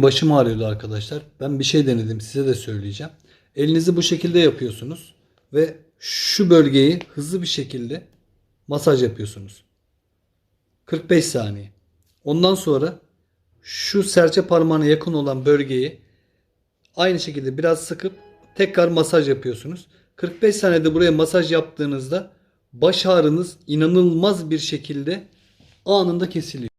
Başım ağrıyordu arkadaşlar. Ben bir şey denedim, size de söyleyeceğim. Elinizi bu şekilde yapıyorsunuz ve şu bölgeyi hızlı bir şekilde masaj yapıyorsunuz. 45 saniye. Ondan sonra şu serçe parmağına yakın olan bölgeyi aynı şekilde biraz sıkıp tekrar masaj yapıyorsunuz. 45 saniyede buraya masaj yaptığınızda baş ağrınız inanılmaz bir şekilde anında kesiliyor.